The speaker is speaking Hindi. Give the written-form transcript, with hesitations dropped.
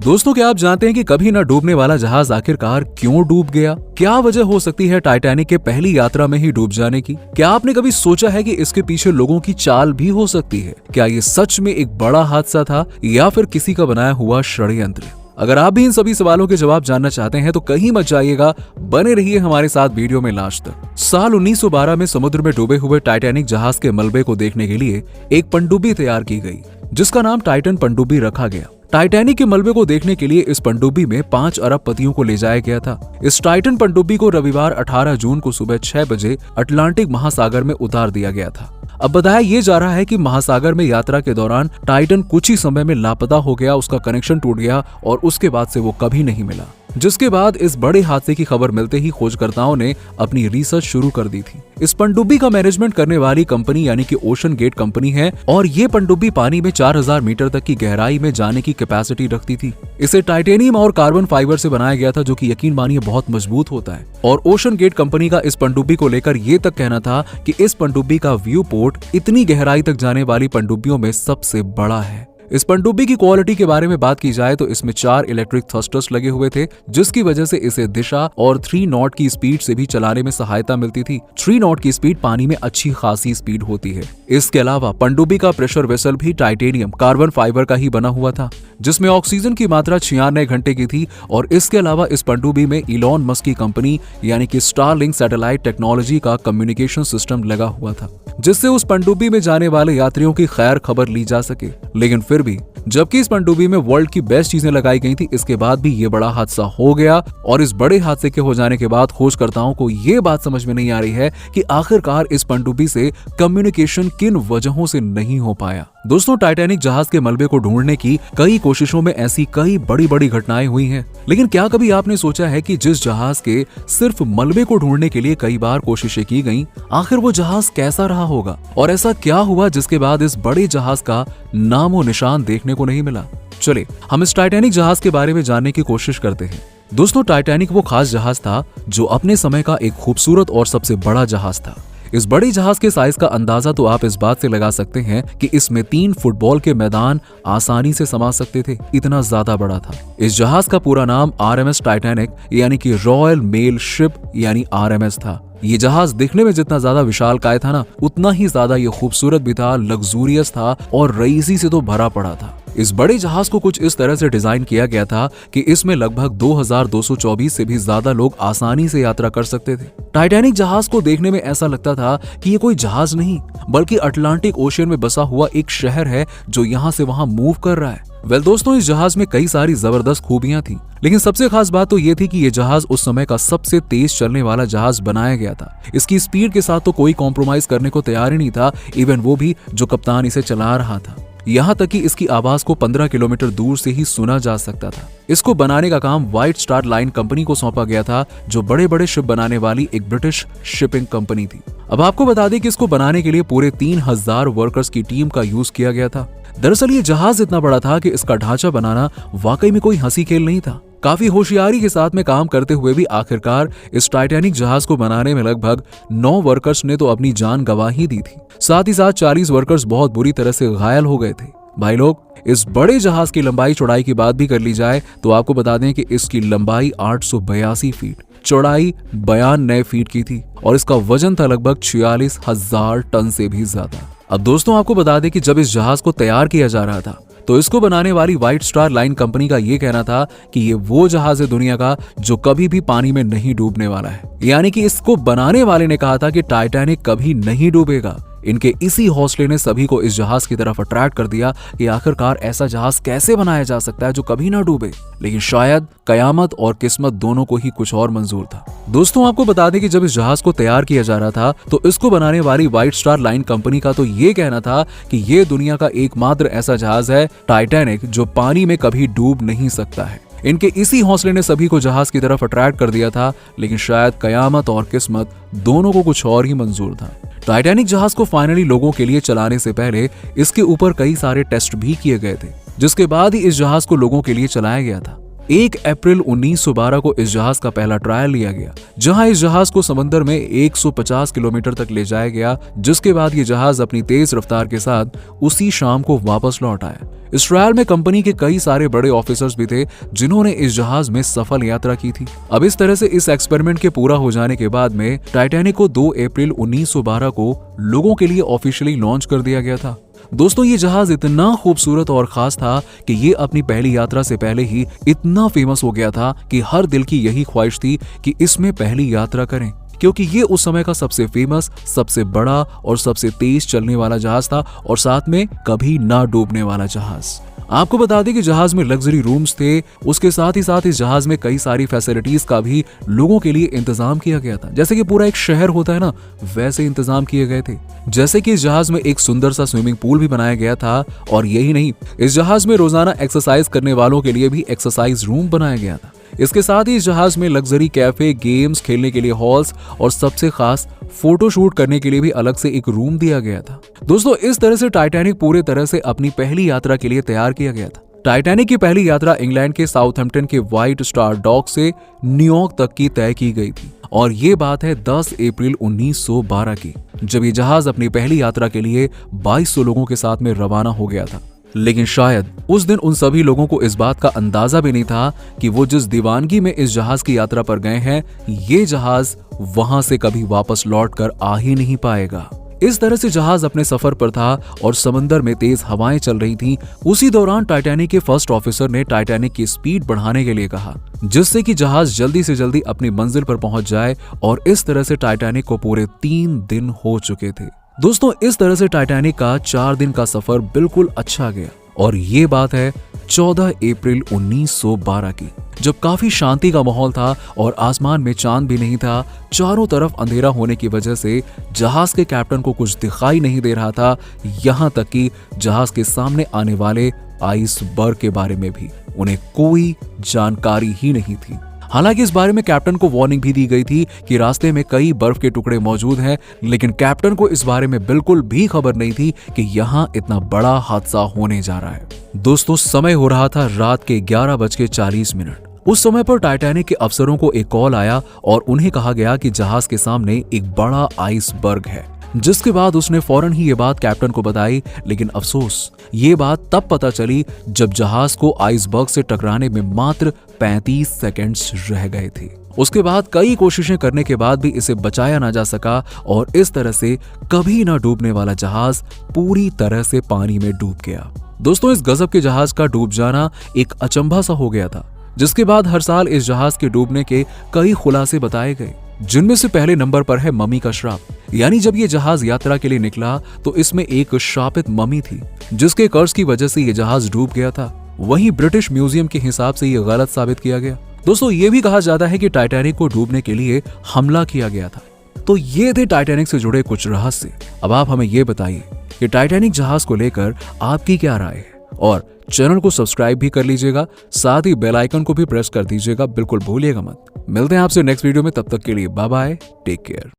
दोस्तों, क्या आप जानते हैं कि कभी न डूबने वाला जहाज आखिरकार क्यों डूब गया? क्या वजह हो सकती है टाइटैनिक के पहली यात्रा में ही डूब जाने की? क्या आपने कभी सोचा है कि इसके पीछे लोगों की चाल भी हो सकती है? क्या ये सच में एक बड़ा हादसा था या फिर किसी का बनाया हुआ षड्यंत्र? अगर आप भी इन सभी सवालों के जवाब जानना चाहते हैं तो कहीं मत जाइएगा, बने रहिए हमारे साथ वीडियो में लास्ट तक। साल 1912 में समुद्र में डूबे हुए टाइटैनिक जहाज के मलबे को देखने के लिए एक पनडुब्बी तैयार की गई, जिसका नाम टाइटन पनडुब्बी रखा गया। टाइटैनिक के मलबे को देखने के लिए इस पनडुब्बी में 5 अरब पतियों को ले जाया गया था। इस टाइटन पनडुब्बी को रविवार 18 जून को सुबह 6 बजे अटलांटिक महासागर में उतार दिया गया था। अब बताया ये जा रहा है कि महासागर में यात्रा के दौरान टाइटन कुछ ही समय में लापता हो गया, उसका कनेक्शन टूट गया और उसके बाद से वो कभी नहीं मिला। जिसके बाद इस बड़े हादसे की खबर मिलते ही खोजकर्ताओं ने अपनी रिसर्च शुरू कर दी थी। इस पनडुब्बी का मैनेजमेंट करने वाली कंपनी यानी कि ओशन गेट कंपनी है और ये पनडुब्बी पानी में 4000 मीटर तक की गहराई में जाने की कैपेसिटी रखती थी। इसे टाइटेनियम और कार्बन फाइबर से बनाया गया था, जो कि यकीन मानिए बहुत मजबूत होता है। और ओशन गेट कंपनी का इस पनडुब्बी को लेकर ये तक कहना था कि इस पनडुब्बी का व्यू पोर्ट इतनी गहराई तक जाने वाली पनडुब्बियों में सबसे बड़ा है। इस पनडुब्बी की क्वालिटी के बारे में बात की जाए तो इसमें 4 इलेक्ट्रिक थ्रस्टर्स लगे हुए थे, जिसकी वजह से इसे दिशा और 3 नॉट की स्पीड से भी चलाने में सहायता मिलती थी। 3 नॉट की स्पीड पानी में अच्छी खासी स्पीड होती है। इसके अलावा पनडुब्बी का प्रेशर वेसल भी टाइटेनियम कार्बन फाइबर का ही बना हुआ था, जिसमें ऑक्सीजन की मात्रा 96 घंटे की थी। और इसके अलावा इस पनडुब्बी में इलॉन मस्क की कंपनी यानी कि स्टारलिंक सैटेलाइट टेक्नोलॉजी का कम्युनिकेशन सिस्टम लगा हुआ था, जिससे उस पनडुब्बी में जाने वाले यात्रियों की खैर खबर ली जा सके। लेकिन फिर भी जबकि इस पनडुब्बी में वर्ल्ड की बेस्ट चीजें लगाई गई थी, इसके बाद भी ये बड़ा हादसा हो गया। और इस बड़े हादसे के हो जाने के बाद खोजकर्ताओं को ये बात समझ में नहीं आ रही है कि आखिरकार इस पनडुब्बी से कम्युनिकेशन किन वजहों से नहीं हो पाया। दोस्तों, टाइटैनिक जहाज के मलबे को ढूंढने की कई कोशिशों में ऐसी कई बड़ी बड़ी घटनाएं हुई हैं, लेकिन क्या कभी आपने सोचा है कि जिस जहाज के सिर्फ मलबे को ढूंढने के लिए कई बार कोशिशें की गईं, आखिर वो जहाज कैसा रहा होगा और ऐसा क्या हुआ जिसके बाद इस बड़े जहाज का नामो निशान देखने को नहीं मिला? चलिए हम इस टाइटैनिक जहाज के बारे में जानने की कोशिश करते हैं। दोस्तों, टाइटैनिक वो खास जहाज था जो अपने समय का एक खूबसूरत और सबसे बड़ा जहाज था। इस बड़े जहाज के साइज का अंदाजा तो आप इस बात से लगा सकते हैं कि इसमें 3 फुटबॉल के मैदान आसानी से समा सकते थे, इतना ज्यादा बड़ा था। इस जहाज का पूरा नाम RMS टाइटैनिक यानी कि रॉयल मेल शिप यानी RMS था। ये जहाज दिखने में जितना ज्यादा विशालकाय था ना, उतना ही ज्यादा ये खूबसूरत भी था, लग्जूरियस था और रईसी से तो भरा पड़ा था। इस बड़े जहाज को कुछ इस तरह से डिजाइन किया गया था कि इसमें लगभग 2224 से भी ज्यादा लोग आसानी से यात्रा कर सकते थे। टाइटैनिक जहाज को देखने में ऐसा लगता था कि ये कोई जहाज नहीं बल्कि अटलांटिक ओशियन में बसा हुआ एक शहर है जो यहाँ से वहाँ मूव कर रहा है। दोस्तों, इस जहाज में कई सारी जबरदस्त खूबियां थी, लेकिन सबसे खास बात तो ये थी कि ये जहाज उस समय का सबसे तेज चलने वाला जहाज बनाया गया था। इसकी स्पीड के साथ तो कोई कॉम्प्रोमाइज करने को तैयार ही नहीं था, इवन वो भी जो कप्तान इसे चला रहा था। यहाँ तक कि इसकी आवाज को 15 किलोमीटर दूर से ही सुना जा सकता था। इसको बनाने का काम व्हाइट स्टार लाइन कंपनी को सौंपा गया था, जो बड़े बड़े शिप बनाने वाली एक ब्रिटिश शिपिंग कंपनी थी। अब आपको बता दें कि इसको बनाने के लिए पूरे 3000 वर्कर्स की टीम का यूज किया गया था। दरअसल ये जहाज इतना बड़ा था कि इसका ढांचा बनाना वाकई में कोई हंसी खेल नहीं था। काफी होशियारी के साथ में काम करते हुए भी आखिरकार इस टाइटैनिक जहाज को बनाने में लगभग 9 वर्कर्स ने तो अपनी जान गंवा ही दी थी। साथ ही साथ 40 वर्कर्स बहुत बुरी तरह से घायल हो गए थे। भाई लोग, इस बड़े जहाज की लंबाई चौड़ाई की बात भी कर ली जाए तो आपको बता दें कि इसकी लंबाई 882 फीट, चौड़ाई 92 फीट की थी और इसका वजन था लगभग 46,000 टन से भी ज्यादा। अब दोस्तों, आपको बता दें कि जब इस जहाज को तैयार किया जा रहा था तो इसको बनाने वाली व्हाइट स्टार लाइन कंपनी का ये कहना था कि ये वो जहाज है दुनिया का जो कभी भी पानी में नहीं डूबने वाला है। यानी कि इसको बनाने वाले ने कहा था कि टाइटैनिक कभी नहीं डूबेगा। इनके इसी हौसले ने सभी को इस जहाज की तरफ अट्रैक्ट कर दिया कि आखिरकार ऐसा जहाज कैसे बनाया जा सकता है जो कभी ना डूबे। लेकिन शायद कयामत और किस्मत दोनों को ही कुछ और मंजूर था। दोस्तों, आपको बता दें कि जब इस जहाज को तैयार किया जा रहा था तो इसको बनाने वाली व्हाइट स्टार लाइन कंपनी का तो ये कहना था कि ये दुनिया का एकमात्र ऐसा जहाज है टाइटैनिक जो पानी में कभी डूब नहीं सकता है। इनके इसी हौसले ने सभी को जहाज की तरफ अट्रैक्ट कर दिया था, लेकिन शायद कयामत और किस्मत दोनों को कुछ और ही मंजूर था। टाइटैनिक जहाज को फाइनली लोगों के लिए चलाने से पहले इसके ऊपर कई सारे टेस्ट भी किए गए थे, जिसके बाद ही इस जहाज को लोगों के लिए चलाया गया था। 1 अप्रैल 1912 को इस जहाज का पहला ट्रायल लिया गया, जहां इस जहाज को समंदर में 150 किलोमीटर तक ले जाया गया, जिसके बाद ये जहाज अपनी तेज रफ्तार के साथ उसी शाम को वापस लौट आया। इस ट्रायल में कंपनी के कई सारे बड़े ऑफिसर्स भी थे जिन्होंने इस जहाज में सफल यात्रा की थी। अब इस तरह से इस एक्सपेरिमेंट के पूरा हो जाने के बाद में टाइटैनिक को 2 अप्रैल 1912 को लोगों के लिए ऑफिशियली लॉन्च कर दिया गया था। दोस्तों, ये जहाज इतना खूबसूरत और खास था कि ये अपनी पहली यात्रा से पहले ही इतना फेमस हो गया था कि हर दिल की यही ख्वाहिश थी कि इसमें पहली यात्रा करें, क्योंकि ये उस समय का सबसे फेमस, सबसे बड़ा और सबसे तेज चलने वाला जहाज था और साथ में कभी ना डूबने वाला जहाज। आपको बता दें कि जहाज में लग्जरी रूम्स थे, उसके साथ ही साथ इस जहाज में कई सारी फैसिलिटीज का भी लोगों के लिए इंतजाम किया गया था। जैसे कि पूरा एक शहर होता है ना, वैसे इंतजाम किए गए थे। जैसे कि इस जहाज में एक सुंदर सा स्विमिंग पूल भी बनाया गया था और यही नहीं, इस जहाज में रोजाना एक्सरसाइज करने वालों के लिए भी एक्सरसाइज रूम बनाया गया था। इसके साथ ही इस जहाज में लग्जरी कैफे, गेम्स खेलने के लिए हॉल्स और सबसे खास फोटो शूट करने के लिए भी अलग से एक रूम दिया गया था। दोस्तों, इस तरह से टाइटैनिक पूरे तरह से अपनी पहली यात्रा के लिए तैयार किया गया था। टाइटैनिक की पहली यात्रा इंग्लैंड के साउथहैम्पटन के व्हाइट स्टार डॉक से न्यूयॉर्क तक की तय की गई थी और ये बात है 10 अप्रैल 1912 की, जब ये जहाज अपनी पहली यात्रा के लिए 2200 लोगों के साथ में रवाना हो गया था। लेकिन शायद उस दिन उन सभी लोगों को इस बात का अंदाजा भी नहीं था कि वो जिस दीवानगी में इस जहाज की यात्रा पर गए हैं, ये जहाज वहां से कभी वापस लौट कर आ ही नहीं पाएगा। इस तरह से जहाज अपने सफर पर था और समंदर में तेज हवाएं चल रही थीं। उसी दौरान टाइटैनिक के फर्स्ट ऑफिसर ने टाइटैनिक की स्पीड बढ़ाने के लिए कहा, जिससे कि जहाज जल्दी से जल्दी अपनी मंजिल पर पहुंच जाए और इस तरह से टाइटैनिक को पूरे 3 दिन हो चुके थे। दोस्तों, इस तरह से टाइटैनिक का 4 दिन का सफर बिल्कुल अच्छा गया और ये बात है 14 अप्रैल 1912 की, जब काफी शांति का माहौल था और आसमान में चांद भी नहीं था। चारों तरफ अंधेरा होने की वजह से जहाज के कैप्टन को कुछ दिखाई नहीं दे रहा था, यहाँ तक कि जहाज के सामने आने वाले आइसबर्ग के बारे में भी उन्हें कोई जानकारी ही नहीं थी। हालांकि इस बारे में कैप्टन को वार्निंग भी दी गई थी कि रास्ते में कई बर्फ के टुकड़े मौजूद हैं, लेकिन कैप्टन को इस बारे में बिल्कुल भी खबर नहीं थी कि यहाँ इतना बड़ा हादसा होने जा रहा है। दोस्तों, समय हो रहा था रात के 11:40। उस समय पर टाइटैनिक के अफसरों को एक कॉल आया और उन्हें कहा गया कि जहाज के सामने एक बड़ा आइसबर्ग है, जिसके बाद उसने फौरन ही ये बात कैप्टन को बताई। लेकिन अफसोस, ये बात तब पता चली जब जहाज को आइसबर्ग से टकराने में मात्र 35 सेकंड्स रह गए थे। उसके बाद कई कोशिशें करने के बाद भी इसे बचाया ना जा सका और इस तरह से कभी ना डूबने वाला जहाज पूरी तरह से पानी में डूब गया। दोस्तों, इस गजब के जहाज का डूब जाना एक अचंभा सा हो गया था, जिसके बाद हर साल इस जहाज के डूबने के कई खुलासे बताए गए, जिनमें से पहले नंबर पर है मम्मी का श्राप। यानी जब ये जहाज यात्रा के लिए निकला तो इसमें एक शापित मम्मी थी, जिसके कर्ज की वजह से ये जहाज डूब गया था। वहीं ब्रिटिश म्यूजियम के हिसाब से ये गलत साबित किया गया। दोस्तों, ये भी कहा जाता है कि टाइटैनिक को डूबने के लिए हमला किया गया था। तो ये थे टाइटैनिक से जुड़े कुछ रहस्य। अब आप हमें ये बताइए कि टाइटैनिक जहाज को लेकर आपकी क्या राय है, और चैनल को सब्सक्राइब भी कर लीजिएगा, साथ ही बेल आइकन को भी प्रेस कर दीजिएगा, बिल्कुल भूलिएगा मत। मिलते हैं आपसे नेक्स्ट वीडियो में, तब तक के लिए बाय बाय, टेक केयर।